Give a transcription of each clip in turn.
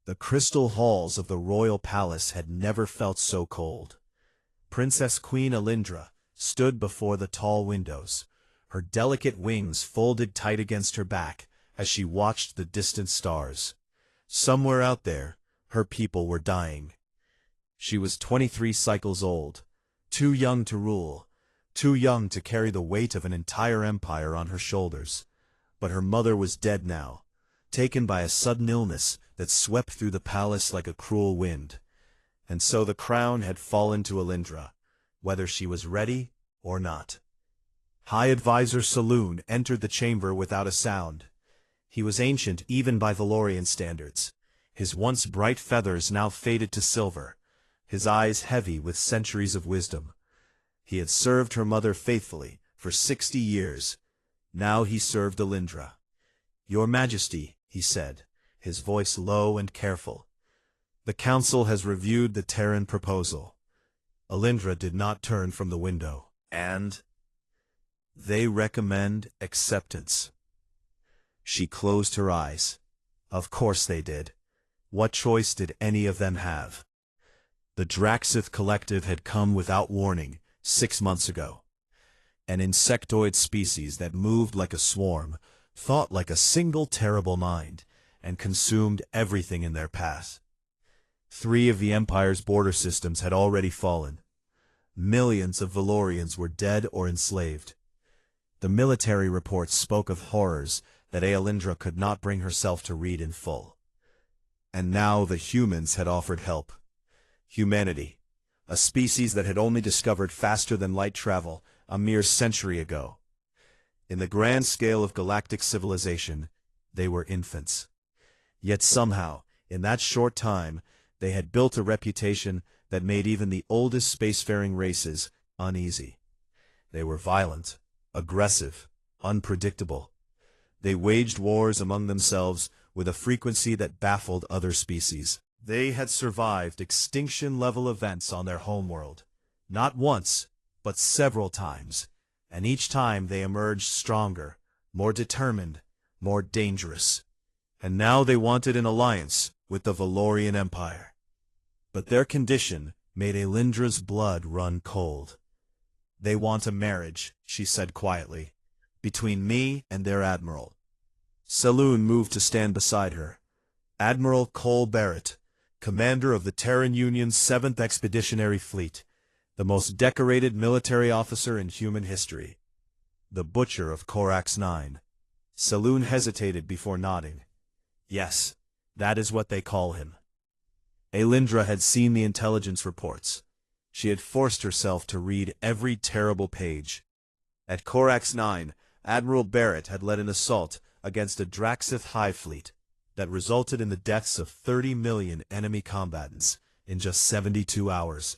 The crystal halls of the royal palace had never felt so cold. Princess Queen Alindra stood before the tall windows, her delicate wings folded tight against her back as she watched the distant stars. Somewhere out there, her people were dying. She was 23 cycles old, too young to rule, too young to carry the weight of an entire empire on her shoulders. But her mother was dead now, taken by a sudden illness that swept through the palace like a cruel wind. And so the crown had fallen to Alindra, whether she was ready or not. High Advisor Saloon entered the chamber without a sound. He was ancient even by Valorian standards, his once bright feathers now faded to silver, his eyes heavy with centuries of wisdom. He had served her mother faithfully for 60 years. Now he served Alindra. "Your Majesty," he said, his voice low and careful, "the council has reviewed the Terran proposal." Alindra did not turn from the window. "And they recommend acceptance." She closed her eyes. Of course they did. What choice did any of them have? The Draxith Collective had come without warning 6 months ago. An insectoid species that moved like a swarm, thought like a single terrible mind, and consumed everything in their path. 3 of the Empire's border systems had already fallen. Millions of Valorians were dead or enslaved. The military reports spoke of horrors that Alindra could not bring herself to read in full. And now the humans had offered help. Humanity, a species that had only discovered faster-than-light travel a mere century ago. In the grand scale of galactic civilization, they were infants. Yet somehow, in that short time, they had built a reputation that made even the oldest spacefaring races uneasy. They were violent, aggressive, unpredictable. They waged wars among themselves with a frequency that baffled other species. They had survived extinction-level events on their homeworld, not once, but several times, and each time they emerged stronger, more determined, more dangerous. And now they wanted an alliance with the Valorian Empire. But their condition made Alindra's blood run cold. "They want a marriage," she said quietly, "between me and their admiral." Saloon moved to stand beside her. Admiral Cole Barrett, commander of the Terran Union's 7th Expeditionary Fleet, the most decorated military officer in human history. The Butcher of Corax 9. Saloon hesitated before nodding. "Yes, that is what they call him." Alindra had seen the intelligence reports. She had forced herself to read every terrible page. At Corax 9, Admiral Barrett had led an assault against a Draxith Hive fleet that resulted in the deaths of 30 million enemy combatants in just 72 hours.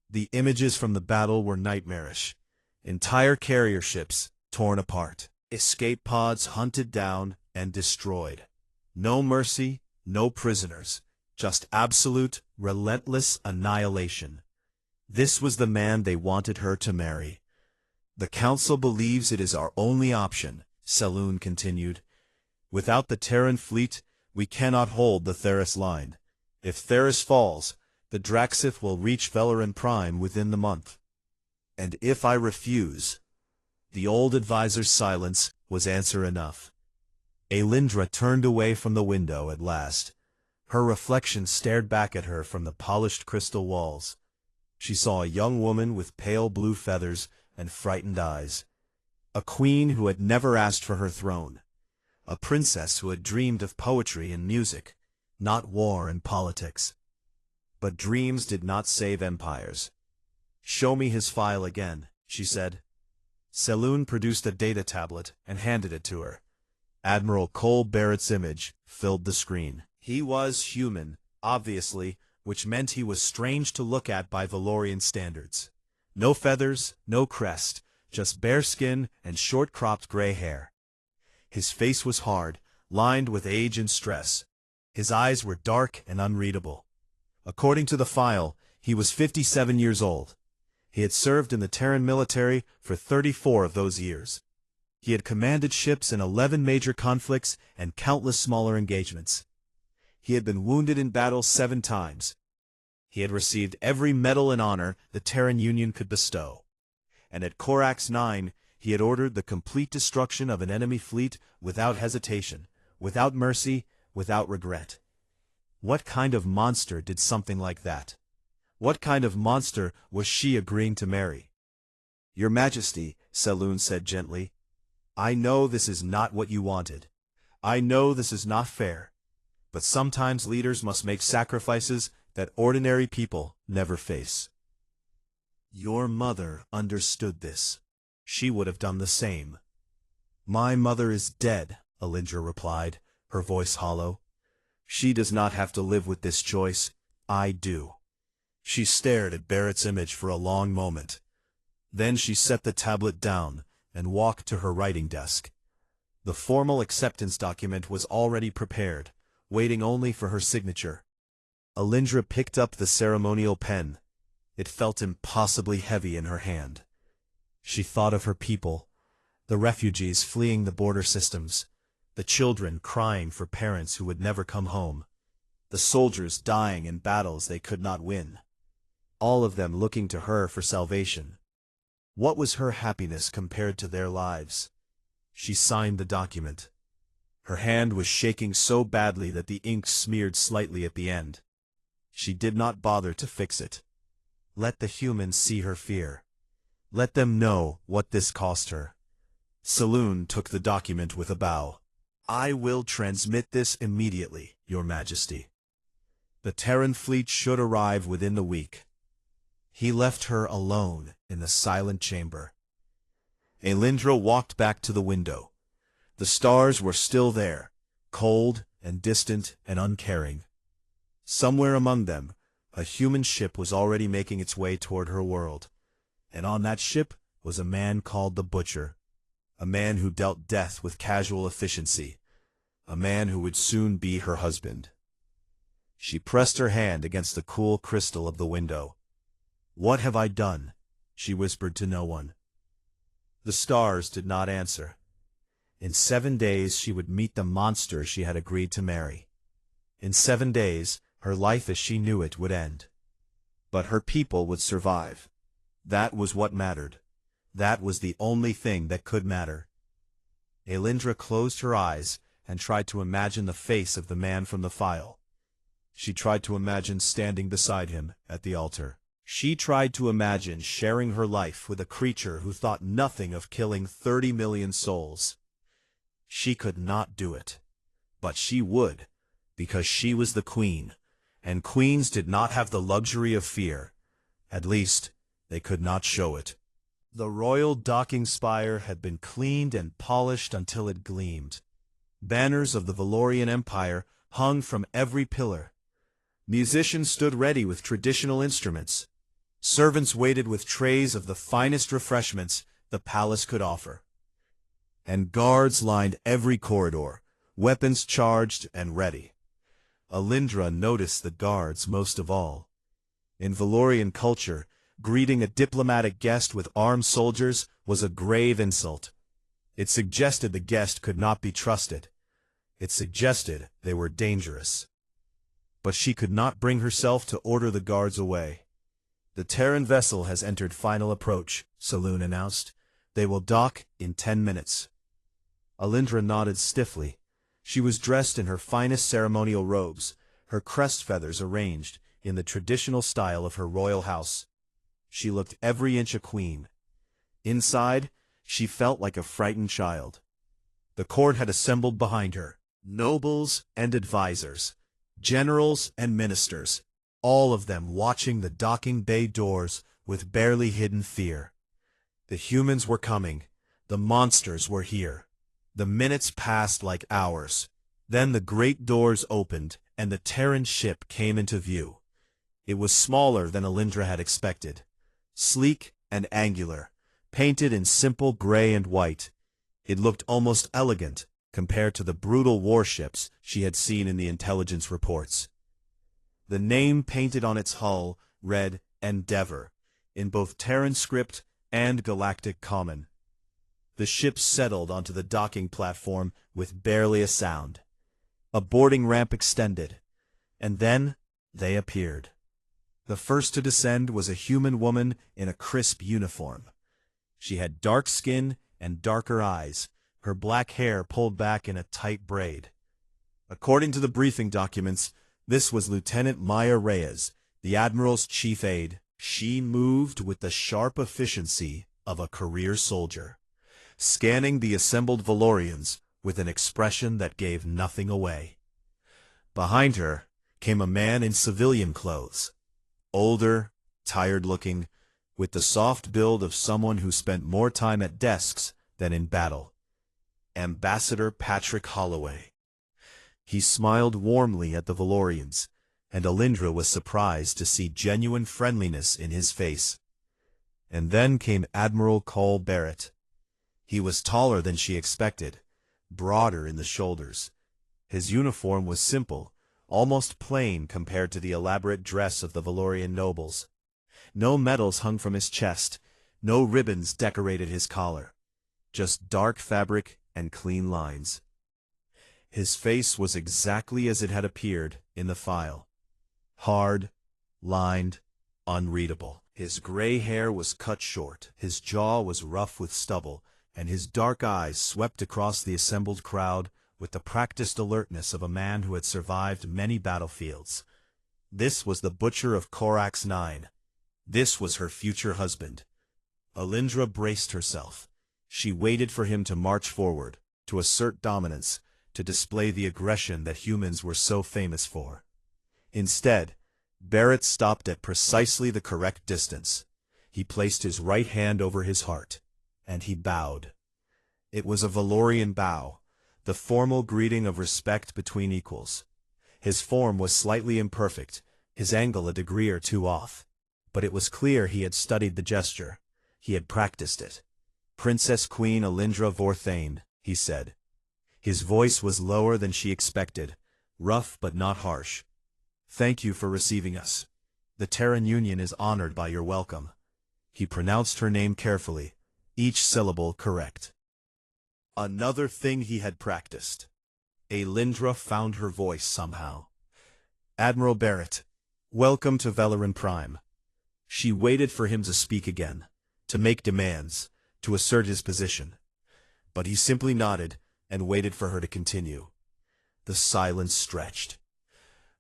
The images from the battle were nightmarish. Entire carrier ships torn apart, escape pods hunted down and destroyed. No mercy, no prisoners, just absolute, relentless annihilation. This was the man they wanted her to marry. "The Council believes it is our only option," Saloon continued. "Without the Terran fleet, we cannot hold the Theros line. If Theros falls, the Draxith will reach Velaran Prime within the month. And if I refuse—" The old advisor's silence was answer enough. Alindra turned away from the window at last. Her reflection stared back at her from the polished crystal walls. She saw a young woman with pale blue feathers and frightened eyes. A queen who had never asked for her throne. A princess who had dreamed of poetry and music, not war and politics. But dreams did not save empires. "Show me his file again," she said. Saloon produced a data tablet and handed it to her. Admiral Cole Barrett's image filled the screen. He was human, obviously, which meant he was strange to look at by Valorian standards. No feathers, no crest, just bare skin and short-cropped gray hair. His face was hard, lined with age and stress. His eyes were dark and unreadable. According to the file, he was 57 years old. He had served in the Terran military for 34 of those years. He had commanded ships in 11 major conflicts and countless smaller engagements. He had been wounded in battle 7 times. He had received every medal and honor the Terran Union could bestow. And at Corax 9, he had ordered the complete destruction of an enemy fleet without hesitation, without mercy, without regret. What kind of monster did something like that? What kind of monster was she agreeing to marry? "Your Majesty," Saloon said gently, "I know this is not what you wanted. I know this is not fair. But sometimes leaders must make sacrifices that ordinary people never face. Your mother understood this. She would have done the same." "My mother is dead," Alindra replied, her voice hollow. "She does not have to live with this choice. I do." She stared at Barrett's image for a long moment. Then she set the tablet down and walked to her writing desk. The formal acceptance document was already prepared, waiting only for her signature. Alindra picked up the ceremonial pen. It felt impossibly heavy in her hand. She thought of her people, the refugees fleeing the border systems, the children crying for parents who would never come home, the soldiers dying in battles they could not win, all of them looking to her for salvation. What was her happiness compared to their lives? She signed the document. Her hand was shaking so badly that the ink smeared slightly at the end. She did not bother to fix it. Let the humans see her fear. Let them know what this cost her. Saloon took the document with a bow. "I will transmit this immediately, Your Majesty. The Terran fleet should arrive within the week." He left her alone in the silent chamber. Alindra walked back to the window. The stars were still there, cold and distant and uncaring. Somewhere among them, a human ship was already making its way toward her world. And on that ship was a man called the Butcher, a man who dealt death with casual efficiency, a man who would soon be her husband. She pressed her hand against the cool crystal of the window. "What have I done?" she whispered to no one. The stars did not answer. In 7 days she would meet the monster she had agreed to marry. In 7 days, her life as she knew it would end. But her people would survive. That was what mattered. That was the only thing that could matter. Alindra closed her eyes and tried to imagine the face of the man from the file. She tried to imagine standing beside him at the altar. She tried to imagine sharing her life with a creature who thought nothing of killing 30 million souls. She could not do it. But she would, because she was the queen, and queens did not have the luxury of fear. At least, they could not show it. The royal docking spire had been cleaned and polished until it gleamed. Banners of the Valorian Empire hung from every pillar. Musicians stood ready with traditional instruments. Servants waited with trays of the finest refreshments the palace could offer. And guards lined every corridor, weapons charged and ready. Alindra noticed the guards most of all. In Valorian culture, greeting a diplomatic guest with armed soldiers was a grave insult. It suggested the guest could not be trusted. It suggested they were dangerous. But she could not bring herself to order the guards away. "The Terran vessel has entered final approach," Saloon announced. "They will dock in 10 minutes. Alindra nodded stiffly. She was dressed in her finest ceremonial robes, her crest feathers arranged in the traditional style of her royal house. She looked every inch a queen. Inside, she felt like a frightened child. The court had assembled behind her, nobles and advisors, generals and ministers, all of them watching the docking bay doors with barely hidden fear. The humans were coming. The monsters were here. The minutes passed like hours. Then the great doors opened, and the Terran ship came into view. It was smaller than Alindra had expected. Sleek and angular, painted in simple gray and white. It looked almost elegant compared to the brutal warships she had seen in the intelligence reports. The name painted on its hull read Endeavor, in both Terran script and Galactic Common. The ship settled onto the docking platform with barely a sound. A boarding ramp extended, And then, they appeared. The first to descend was a human woman in a crisp uniform. She had dark skin and darker eyes, her black hair pulled back in a tight braid. According to the briefing documents, this was Lieutenant Maya Reyes, the Admiral's chief aide. She moved with the sharp efficiency of a career soldier, scanning the assembled Valorians with an expression that gave nothing away. Behind her came a man in civilian clothes, older, tired-looking, with the soft build of someone who spent more time at desks than in battle. Ambassador Patrick Holloway. He smiled warmly at the Valorians, and Alindra was surprised to see genuine friendliness in his face. And then came Admiral Cole Barrett. He was taller than she expected, broader in the shoulders. His uniform was simple, almost plain compared to the elaborate dress of the Valorian nobles. No medals hung from his chest, no ribbons decorated his collar. Just dark fabric and clean lines. His face was exactly as it had appeared in the file. Hard, lined, unreadable. His gray hair was cut short, his jaw was rough with stubble, and his dark eyes swept across the assembled crowd with the practiced alertness of a man who had survived many battlefields. This was the Butcher of Corax 9. This was her future husband. Alindra braced herself. She waited for him to march forward, to assert dominance, to display the aggression that humans were so famous for. Instead, Barrett stopped at precisely the correct distance. He placed his right hand over his heart, and he bowed. It was a Valorian bow, the formal greeting of respect between equals. His form was slightly imperfect, his angle a degree or two off, but it was clear he had studied the gesture. He had practiced it. "Princess Queen Alindra Vorthane," he said. His voice was lower than she expected, rough but not harsh. "Thank you for receiving us. The Terran Union is honored by your welcome." He pronounced her name carefully, each syllable correct. Another thing he had practiced. Alindra found her voice somehow. "Admiral Barrett, welcome to Valoran Prime." She waited for him to speak again, to make demands, to assert his position. But he simply nodded and waited for her to continue. The silence stretched.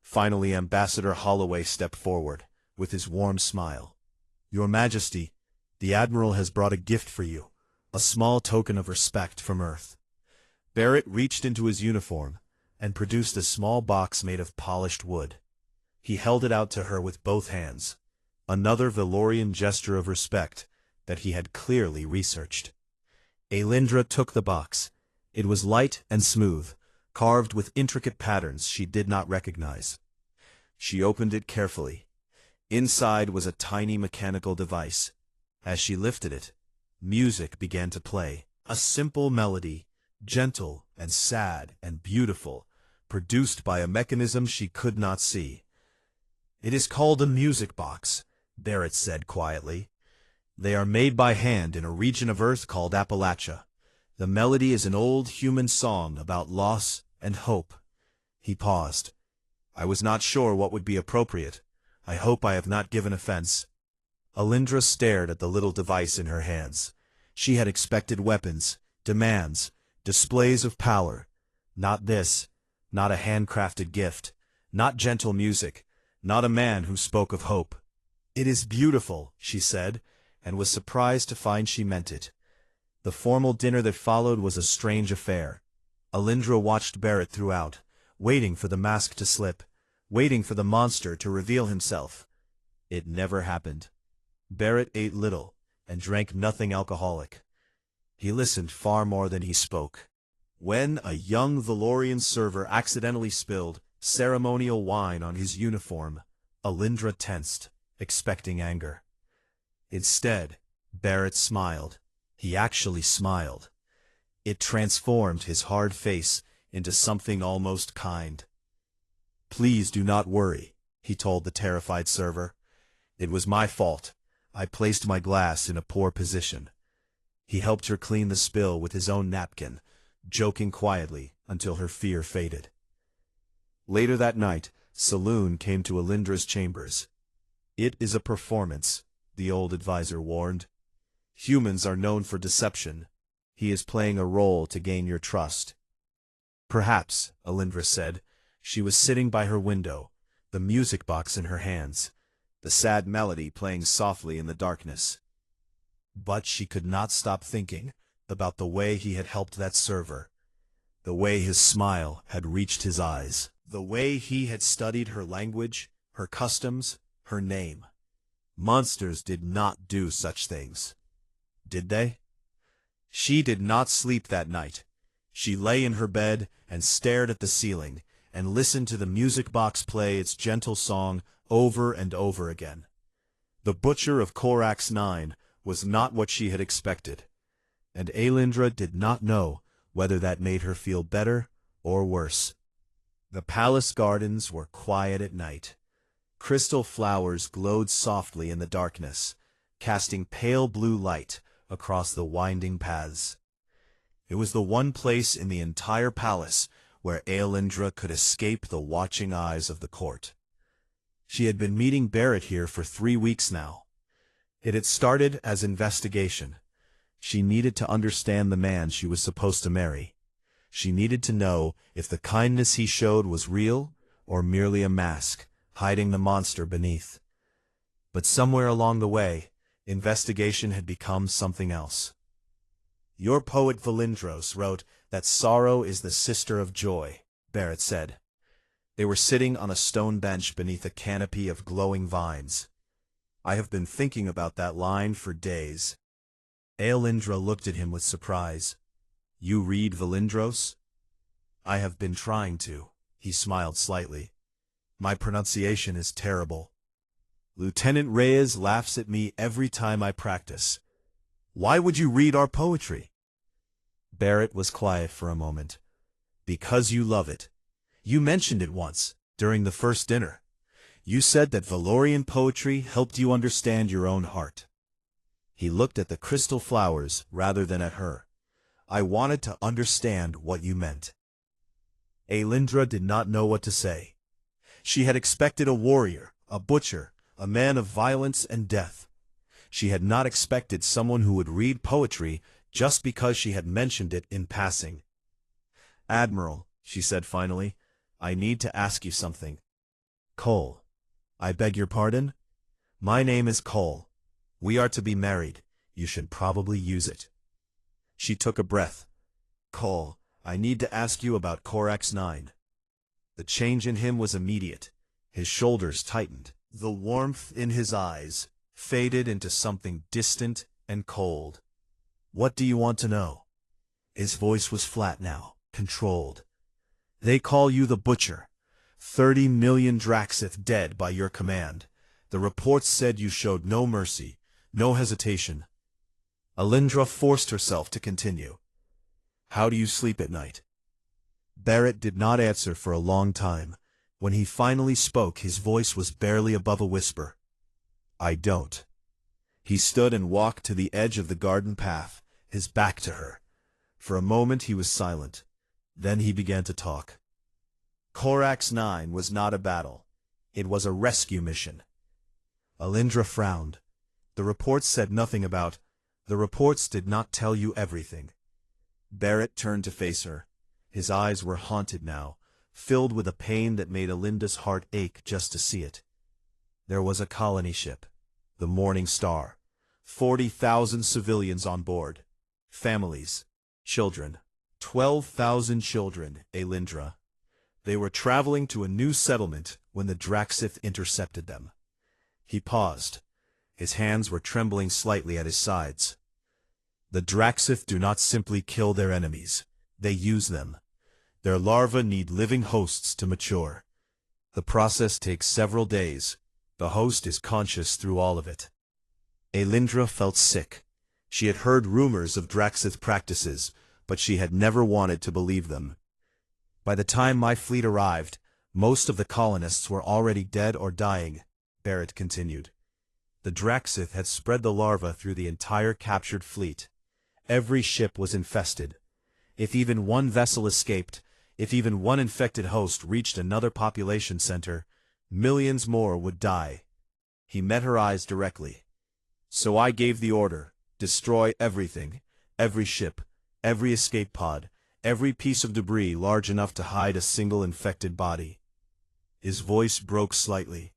Finally, Ambassador Holloway stepped forward, with his warm smile. "Your Majesty, the Admiral has brought a gift for you, a small token of respect from Earth." Barrett reached into his uniform and produced a small box made of polished wood. He held it out to her with both hands, another Valorian gesture of respect that he had clearly researched. Alindra took the box. It was light and smooth, carved with intricate patterns she did not recognize. She opened it carefully. Inside was a tiny mechanical device. As she lifted it, music began to play. A simple melody, gentle and sad and beautiful, produced by a mechanism she could not see. "It is called a music box," Barrett said quietly. "They are made by hand in a region of Earth called Appalachia. The melody is an old human song about loss and hope." He paused. "I was not sure what would be appropriate. I hope I have not given offense." Alindra stared at the little device in her hands. She had expected weapons, demands, displays of power. Not this, not a handcrafted gift, not gentle music, not a man who spoke of hope. "It is beautiful," she said, and was surprised to find she meant it. The formal dinner that followed was a strange affair. Alindra watched Barrett throughout, waiting for the mask to slip, waiting for the monster to reveal himself. It never happened. Barrett ate little, and drank nothing alcoholic. He listened far more than he spoke. When a young Valorian server accidentally spilled ceremonial wine on his uniform, Alindra tensed, expecting anger. Instead, Barrett smiled. He actually smiled. It transformed his hard face into something almost kind. "Please do not worry," he told the terrified server. "It was my fault. I placed my glass in a poor position." He helped her clean the spill with his own napkin, joking quietly until her fear faded. Later that night, Saloon came to Alindra's chambers. "It is a performance," the old advisor warned. "Humans are known for deception. He is playing a role to gain your trust." "Perhaps," Alindra said. She was sitting by her window, the music box in her hands, the sad melody playing softly in the darkness. But she could not stop thinking about the way he had helped that server, the way his smile had reached his eyes, the way he had studied her language, her customs, her name. Monsters did not do such things. Did they? She did not sleep that night. She lay in her bed and stared at the ceiling, and listened to the music box play its gentle song over and over again. The Butcher of Korax 9 was not what she had expected, and Alindra did not know whether that made her feel better or worse. The palace gardens were quiet at night. Crystal flowers glowed softly in the darkness, casting pale blue light across the winding paths. It was the one place in the entire palace where Aelindra could escape the watching eyes of the court. She had been meeting Barrett here for 3 weeks now. It had started as investigation. She needed to understand the man she was supposed to marry. She needed to know if the kindness he showed was real or merely a mask, hiding the monster beneath. But somewhere along the way, investigation had become something else. "Your poet Valindros wrote that sorrow is the sister of joy," Barrett said. They were sitting on a stone bench beneath a canopy of glowing vines. "I have been thinking about that line for days." Aelindra looked at him with surprise. "You read Valindros?" "I have been trying to," he smiled slightly. "My pronunciation is terrible. Lieutenant Reyes laughs at me every time I practice. Why would you read our poetry?" Barrett was quiet for a moment. "Because you love it. You mentioned it once, during the first dinner. You said that Valorian poetry helped you understand your own heart." He looked at the crystal flowers rather than at her. "I wanted to understand what you meant." Aelindra did not know what to say. She had expected a warrior, a butcher, a man of violence and death. She had not expected someone who would read poetry just because she had mentioned it in passing. "Admiral," she said finally, "I need to ask you something." "Cole." "I beg your pardon?" "My name is Cole. We are to be married. You should probably use it." She took a breath. "Cole, I need to ask you about Korax 9. The change in him was immediate. His shoulders tightened. The warmth in his eyes faded into something distant and cold. "What do you want to know?" His voice was flat now, controlled. "They call you the Butcher. 30 million Draxith dead by your command. The reports said you showed no mercy, no hesitation." Alindra forced herself to continue. "How do you sleep at night?" Barrett did not answer for a long time. When he finally spoke, his voice was barely above a whisper. "I don't." He stood and walked to the edge of the garden path, his back to her. For a moment he was silent. Then he began to talk. Korax 9 was not a battle. It was a rescue mission. Alindra frowned. The reports said nothing about. The reports did not tell you everything. Barrett turned to face her. His eyes were haunted now, filled with a pain that made Alinda's heart ache just to see it. There was a colony ship, the Morning Star. 40,000 civilians on board. Families. Children. 12,000 children, Aelindra. They were traveling to a new settlement when the Draxith intercepted them. He paused. His hands were trembling slightly at his sides. The Draxith do not simply kill their enemies. They use them. Their larvae need living hosts to mature. The process takes several days. The host is conscious through all of it. Aelindra felt sick. She had heard rumors of Draxith practices, but she had never wanted to believe them. "By the time my fleet arrived, most of the colonists were already dead or dying," Barrett continued. "The Draxith had spread the larvae through the entire captured fleet. Every ship was infested. If even one vessel escaped, if even one infected host reached another population center, Millions more would die. He met her eyes directly. So I gave the order, destroy everything, every ship, every escape pod, every piece of debris large enough to hide a single infected body. His voice broke slightly.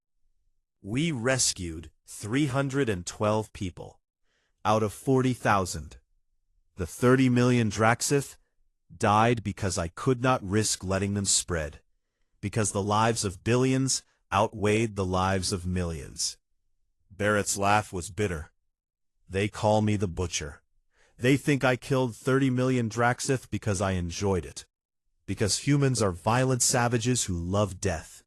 We rescued 312 people. Out of 40,000. The 30 million Draxith died because I could not risk letting them spread. Because the lives of billions outweighed the lives of millions. Barrett's laugh was bitter. They call me the Butcher. They think I killed 30 million Draxith because I enjoyed it. Because humans are violent savages who love death.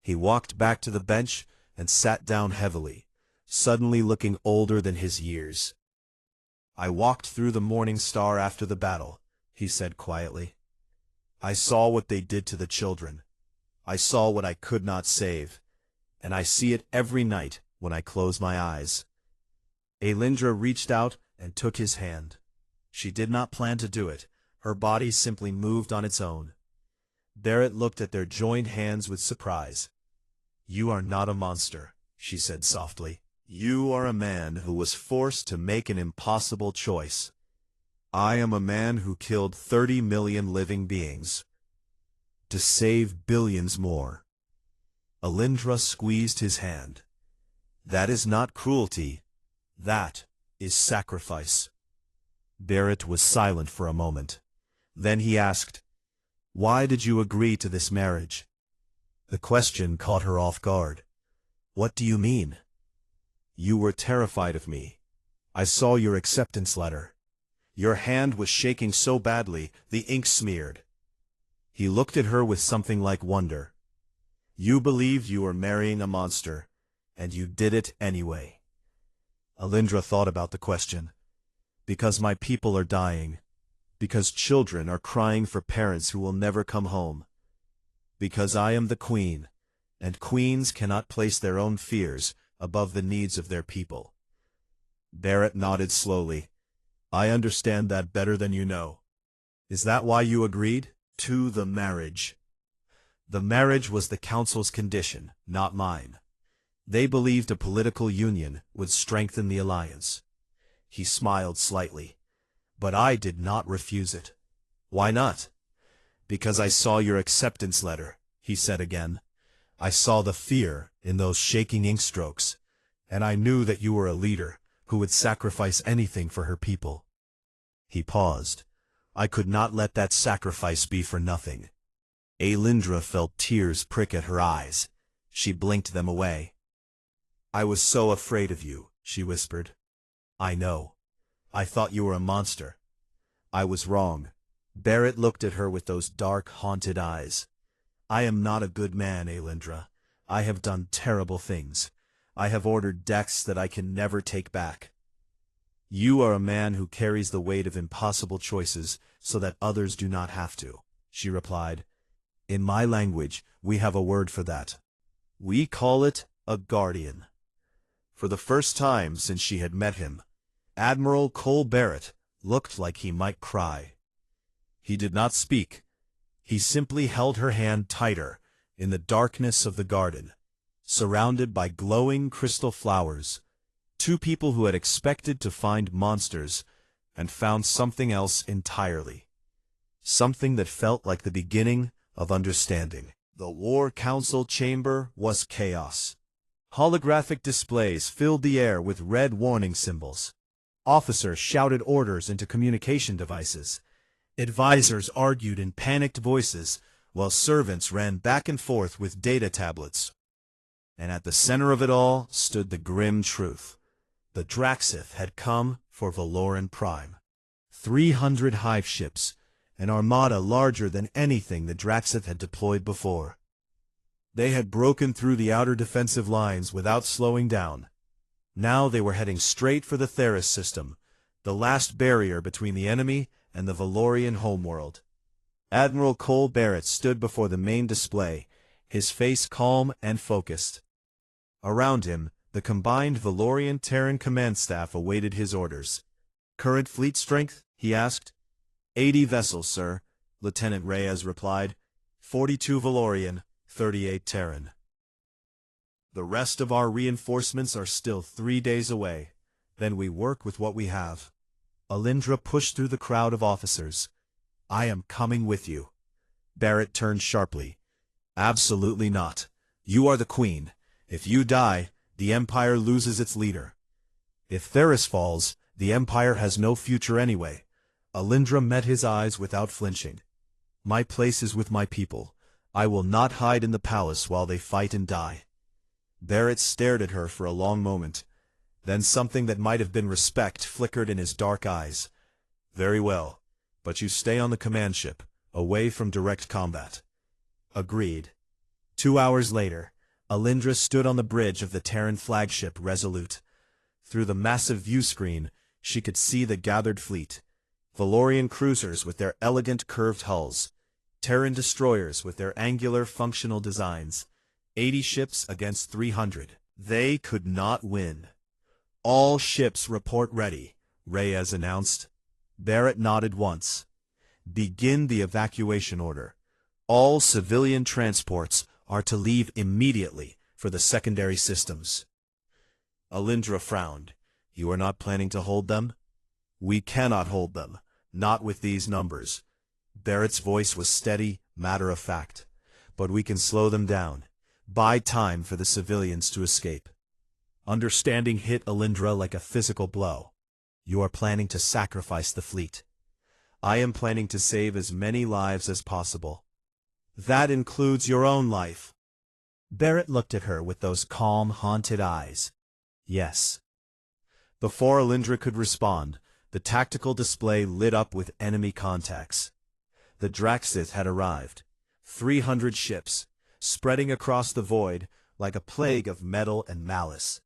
He walked back to the bench and sat down heavily, suddenly looking older than his years. I walked through the Morning Star after the battle, he said quietly. I saw what they did to the children. I saw what I could not save, and I see it every night when I close my eyes. Alindra reached out and took his hand. She did not plan to do it. Her body simply moved on its own. Barrett looked at their joined hands with surprise. You are not a monster, she said softly. You are a man who was forced to make an impossible choice. I am a man who killed 30 million living beings to save billions more. Alindra squeezed his hand. That is not cruelty. That is sacrifice. Barrett was silent for a moment. Then he asked, Why did you agree to this marriage? The question caught her off guard. What do you mean? You were terrified of me. I saw your acceptance letter. Your hand was shaking so badly, the ink smeared. He looked at her with something like wonder. You believed you were marrying a monster, and you did it anyway. Alindra thought about the question. Because my people are dying. Because children are crying for parents who will never come home. Because I am the queen, and queens cannot place their own fears above the needs of their people. Barrett nodded slowly. I understand that better than you know. Is that why you agreed to the marriage? The marriage was the council's condition, not mine. They believed a political union would strengthen the alliance. He smiled slightly. But I did not refuse it. Why not? Because I saw your acceptance letter, he said again. I saw the fear in those shaking ink strokes, and I knew that you were a leader who would sacrifice anything for her people. He paused. I could not let that sacrifice be for nothing. Alindra felt tears prick at her eyes. She blinked them away. I was so afraid of you, she whispered. I know. I thought you were a monster. I was wrong. Barrett looked at her with those dark, haunted eyes. I am not a good man, Alindra. I have done terrible things. I have ordered decks that I can never take back. You are a man who carries the weight of impossible choices so that others do not have to, she replied. In my language, we have a word for that. We call it a guardian. For the first time since she had met him, Admiral Cole Barrett looked like he might cry. He did not speak. He simply held her hand tighter in the darkness of the garden, surrounded by glowing crystal flowers. Two people who had expected to find monsters and found something else entirely. Something that felt like the beginning of understanding. The War Council chamber was chaos. Holographic displays filled the air with red warning symbols. Officers shouted orders into communication devices. Advisors argued in panicked voices, while servants ran back and forth with data tablets. And at the center of it all stood the grim truth. The Draxith had come for Valoran Prime. 300 hive ships, an armada larger than anything the Draxith had deployed before. They had broken through the outer defensive lines without slowing down. Now they were heading straight for the Theos system, the last barrier between the enemy and the Valorian homeworld. Admiral Cole Barrett stood before the main display, his face calm and focused. Around him, the combined Valorian-Terran command staff awaited his orders. Current fleet strength? He asked. 80 vessels, sir, Lieutenant Reyes replied. 42 Valorian, 38 Terran. The rest of our reinforcements are still 3 days away. Then we work with what we have. Alindra pushed through the crowd of officers. I am coming with you. Barrett turned sharply. Absolutely not. You are the queen. If you die, the Empire loses its leader. If Theos falls, the Empire has no future anyway. Alindra met his eyes without flinching. My place is with my people. I will not hide in the palace while they fight and die. Barrett stared at her for a long moment. Then something that might have been respect flickered in his dark eyes. Very well. But you stay on the command ship, away from direct combat. Agreed. 2 hours later, Alindra stood on the bridge of the Terran flagship Resolute. Through the massive view screen, she could see the gathered fleet. Valorian cruisers with their elegant curved hulls. Terran destroyers with their angular functional designs. 80 ships against 300. They could not win. All ships report ready, Reyes announced. Barrett nodded once. Begin the evacuation order. All civilian transports are to leave immediately for the secondary systems. Alindra frowned. You are not planning to hold them? We cannot hold them, not with these numbers. Barrett's voice was steady, matter-of-fact. But we can slow them down. Buy time for the civilians to escape. Understanding hit Alindra like a physical blow. You are planning to sacrifice the fleet. I am planning to save as many lives as possible. That includes your own life. Barrett looked at her with those calm, haunted eyes. Yes. Before Alindra could respond, the tactical display lit up with enemy contacts. The Draxith had arrived. 300 ships, spreading across the void like a plague of metal and malice.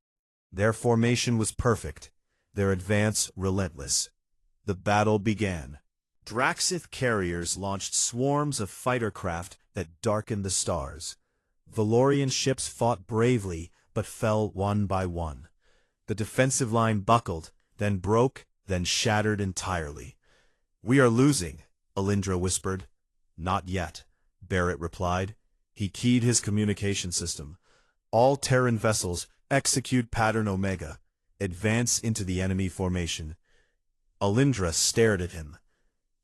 Their formation was perfect, their advance relentless. The battle began. Draxith carriers launched swarms of fighter craft that darkened the stars. Valorian ships fought bravely, but fell one by one. The defensive line buckled, then broke, then shattered entirely. We are losing, Alindra whispered. Not yet, Barrett replied. He keyed his communication system. All Terran vessels execute pattern Omega. Advance into the enemy formation. Alindra stared at him.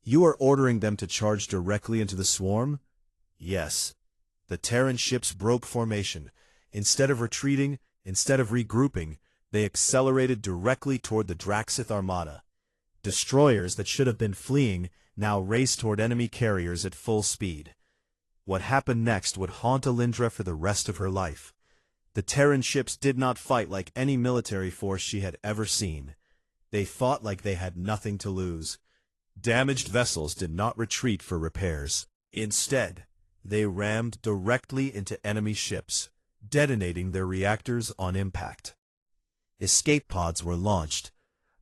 You are ordering them to charge directly into the swarm? Yes. The Terran ships broke formation. Instead of retreating, instead of regrouping, they accelerated directly toward the Draxith armada. Destroyers that should have been fleeing now raced toward enemy carriers at full speed. What happened next would haunt Alindra for the rest of her life. The Terran ships did not fight like any military force she had ever seen. They fought like they had nothing to lose. Damaged vessels did not retreat for repairs. Instead, they rammed directly into enemy ships, detonating their reactors on impact. Escape pods were launched,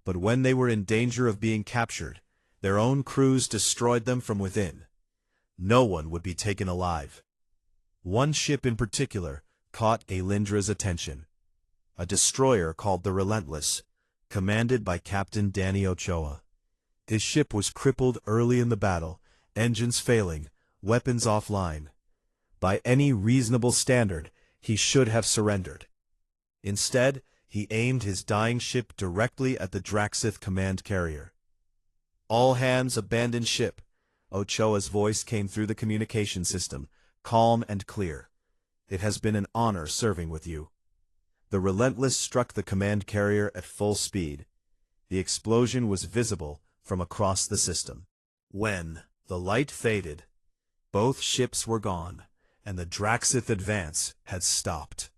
but when they were in danger of being captured, their own crews destroyed them from within. No one would be taken alive. One ship in particular caught Alindra's attention. A destroyer called the Relentless, commanded by Captain Danny Ochoa. His ship was crippled early in the battle, engines failing, weapons offline. By any reasonable standard, he should have surrendered. Instead, he aimed his dying ship directly at the Draxith command carrier. All hands abandon ship. Ochoa's voice came through the communication system, calm and clear. It has been an honor serving with you. The Relentless struck the command carrier at full speed. The explosion was visible from across the system. When the light faded, both ships were gone, and the Draxith advance had stopped.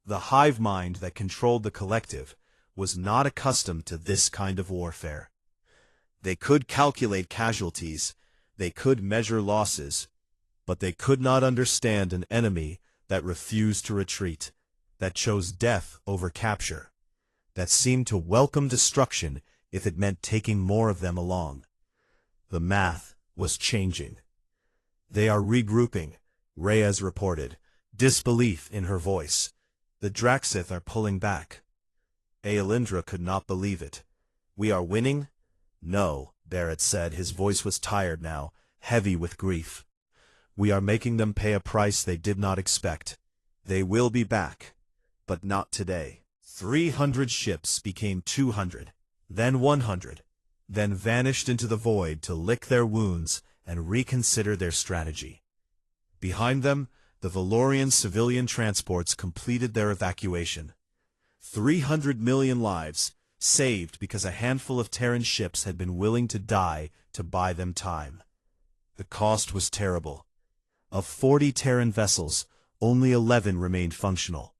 The hive mind that controlled the collective was not accustomed to this kind of warfare. They could calculate casualties, they could measure losses, but they could not understand an enemy that refused to retreat, that chose death over capture, that seemed to welcome destruction if it meant taking more of them along. The math was changing. They are regrouping, Reyes reported, disbelief in her voice. The Draxith are pulling back. Alindra could not believe it. We are winning? No, Barrett said. His voice was tired now, heavy with grief. We are making them pay a price they did not expect. They will be back. But not today. 300 ships became 200, then 100, then vanished into the void to lick their wounds and reconsider their strategy. Behind them, the Valorian civilian transports completed their evacuation. 300 million lives saved because a handful of Terran ships had been willing to die to buy them time. The cost was terrible. Of 40 Terran vessels, only 11 remained functional.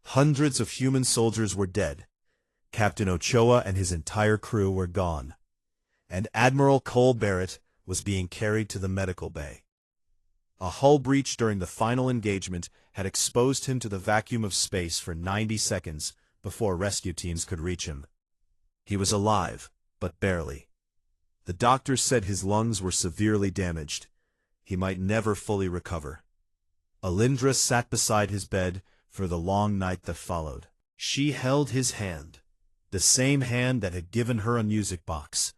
Hundreds of human soldiers were dead. Captain Ochoa and his entire crew were gone. And Admiral Cole Barrett was being carried to the medical bay. A hull breach during the final engagement had exposed him to the vacuum of space for 90 seconds before rescue teams could reach him. He was alive, but barely. The doctors said his lungs were severely damaged. He might never fully recover. Alindra sat beside his bed for the long night that followed. She held his hand, the same hand that had given her a music box,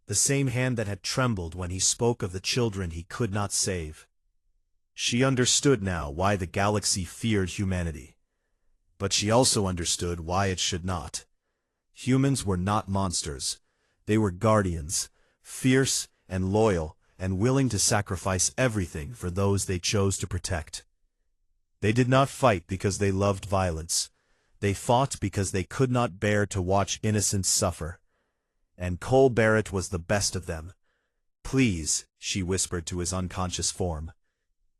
the same hand that had trembled when he spoke of the children he could not save. She understood now why the galaxy feared humanity. But she also understood why it should not. Humans were not monsters. They were guardians, fierce and loyal and willing to sacrifice everything for those they chose to protect. They did not fight because they loved violence. They fought because they could not bear to watch innocents suffer. And Cole Barrett was the best of them. "Please," she whispered to his unconscious form.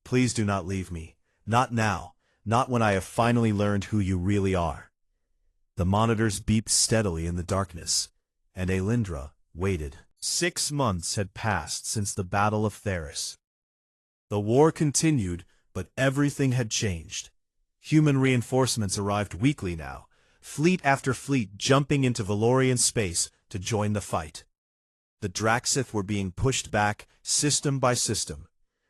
"Please do not leave me. Not now. Not when I have finally learned who you really are." The monitors beeped steadily in the darkness, and Alindra waited. 6 months had passed since the Battle of Theos. The war continued, but everything had changed. Human reinforcements arrived weekly now, fleet after fleet jumping into Valorian space to join the fight. The Draxith were being pushed back, system by system,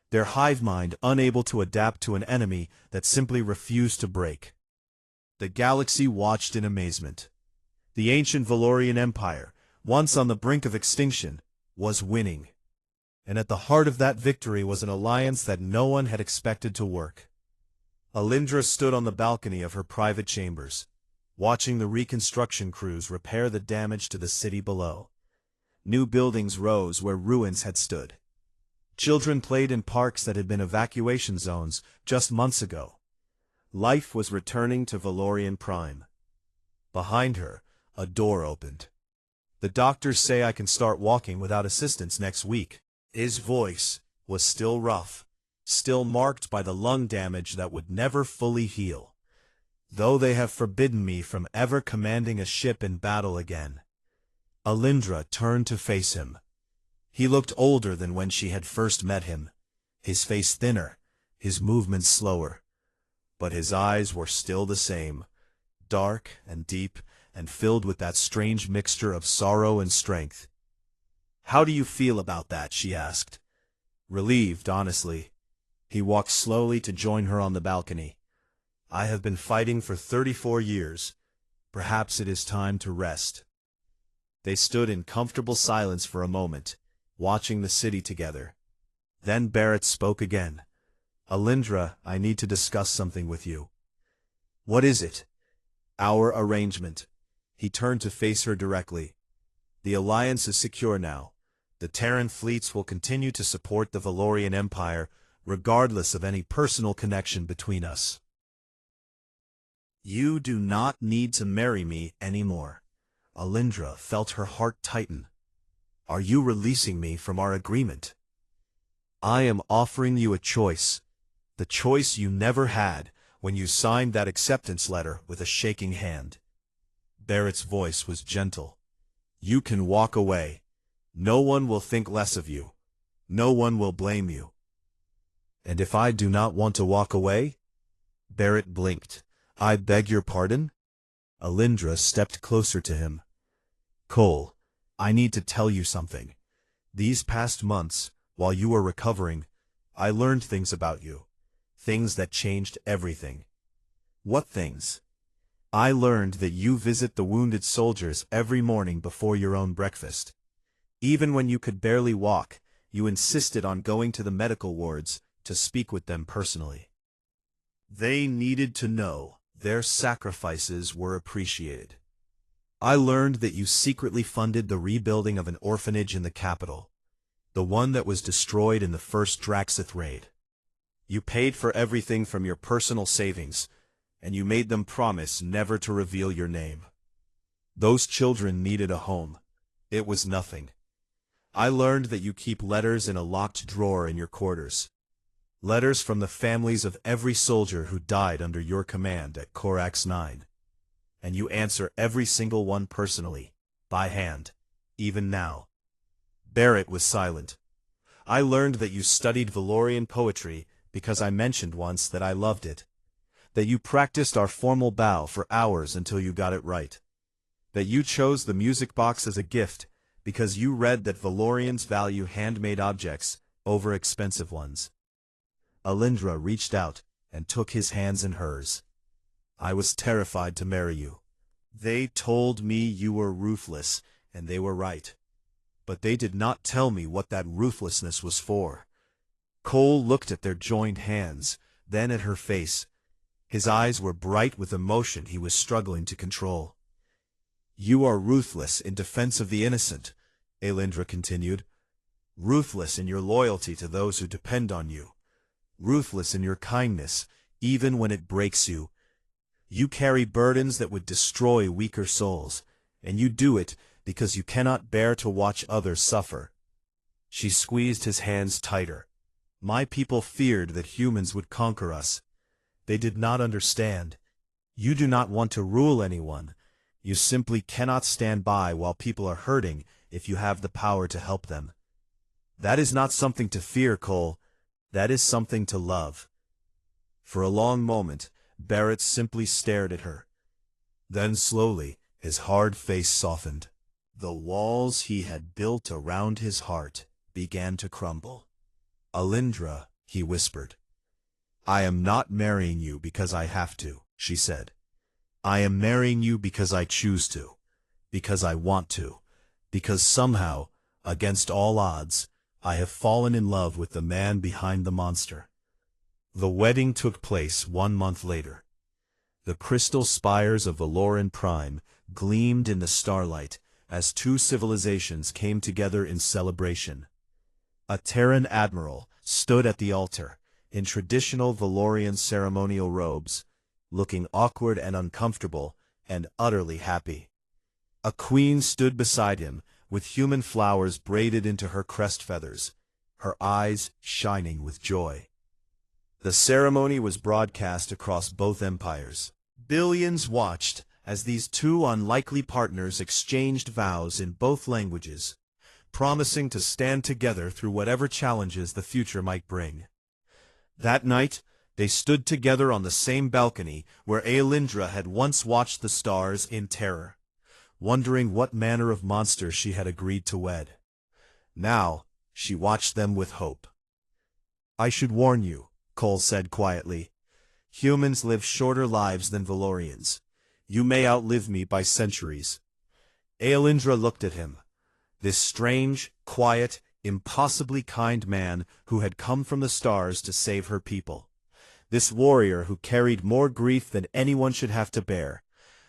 their hive mind unable to adapt to an enemy that simply refused to break. The galaxy watched in amazement. The ancient Valorian Empire, once on the brink of extinction, was winning. And at the heart of that victory was an alliance that no one had expected to work. Alindra stood on the balcony of her private chambers, watching the reconstruction crews repair the damage to the city below. New buildings rose where ruins had stood. Children played in parks that had been evacuation zones just months ago. Life was returning to Valorian Prime. Behind her, a door opened. "The doctors say I can start walking without assistance next week." His voice was still rough, still marked by the lung damage that would never fully heal. "Though they have forbidden me from ever commanding a ship in battle again." Alindra turned to face him. He looked older than when she had first met him, his face thinner, his movements slower. But his eyes were still the same, dark and deep and filled with that strange mixture of sorrow and strength. "How do you feel about that?" she asked. Relieved, honestly. He walked slowly to join her on the balcony. "I have been fighting for 34 years. Perhaps it is time to rest." They stood in comfortable silence for a moment, watching the city together. Then Barrett spoke again. "Alindra, I need to discuss something with you." "What is it?" "Our arrangement." He turned to face her directly. "The alliance is secure now. The Terran fleets will continue to support the Valorian Empire, regardless of any personal connection between us. You do not need to marry me anymore." Alindra felt her heart tighten. "Are you releasing me from our agreement?" "I am offering you a choice. The choice you never had when you signed that acceptance letter with a shaking hand." Barrett's voice was gentle. "You can walk away. No one will think less of you. No one will blame you." "And if I do not want to walk away?" Barrett blinked. "I beg your pardon?" Alindra stepped closer to him. "Cole, I need to tell you something. These past months, while you were recovering, I learned things about you. Things that changed everything." "What things?" "I learned that you visit the wounded soldiers every morning before your own breakfast. Even when you could barely walk, you insisted on going to the medical wards to speak with them personally." They needed to know. Their sacrifices were appreciated. I learned that you secretly funded the rebuilding of an orphanage in the capital, the one that was destroyed in the first Draxith raid. You paid for everything from your personal savings, and you made them promise never to reveal your name. Those children needed a home. It was nothing. I learned that you keep letters in a locked drawer in your quarters. Letters from the families of every soldier who died under your command at Corax 9. And you answer every single one personally, by hand, even now. Barrett was silent. I learned that you studied Valorian poetry because I mentioned once that I loved it. That you practiced our formal bow for hours until you got it right. That you chose the music box as a gift because you read that Valorians value handmade objects over expensive ones. Alindra reached out and took his hands in hers. I was terrified to marry you. They told me you were ruthless, and they were right. But they did not tell me what that ruthlessness was for. Cole looked at their joined hands, then at her face. His eyes were bright with emotion he was struggling to control. You are ruthless in defense of the innocent, Alindra continued. Ruthless in your loyalty to those who depend on you. Ruthless in your kindness, even when it breaks you. You carry burdens that would destroy weaker souls, and you do it because you cannot bear to watch others suffer. She squeezed his hands tighter. My people feared that humans would conquer us. They did not understand. You do not want to rule anyone. You simply cannot stand by while people are hurting if you have the power to help them. That is not something to fear, Cole. That is something to love. For a long moment, Barrett simply stared at her. Then slowly, his hard face softened. The walls he had built around his heart began to crumble. Alindra, he whispered. I am not marrying you because I have to, she said. I am marrying you because I choose to, because I want to, because somehow, against all odds, I have fallen in love with the man behind the monster. The wedding took place 1 month later. The crystal spires of Valoran Prime gleamed in the starlight as two civilizations came together in celebration. A Terran admiral stood at the altar, in traditional Valorian ceremonial robes, looking awkward and uncomfortable, and utterly happy. A queen stood beside him, with human flowers braided into her crest feathers, her eyes shining with joy. The ceremony was broadcast across both empires. Billions watched as these two unlikely partners exchanged vows in both languages, promising to stand together through whatever challenges the future might bring. That night, they stood together on the same balcony where Alindra had once watched the stars in terror, wondering what manner of monster she had agreed to wed. Now, she watched them with hope. I should warn you, Cole said quietly. Humans live shorter lives than Valorians. You may outlive me by centuries. Alindra looked at him. This strange, quiet, impossibly kind man who had come from the stars to save her people. This warrior who carried more grief than anyone should have to bear.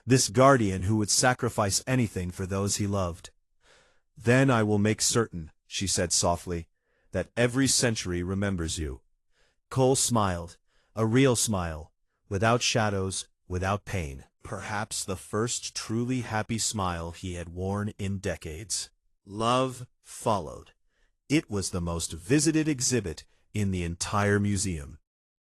This guardian who would sacrifice anything for those he loved. Then I will make certain, she said softly, that every century remembers you. Cole smiled, a real smile, without shadows, without pain. Perhaps the first truly happy smile he had worn in decades. Love followed. It was the most visited exhibit in the entire museum.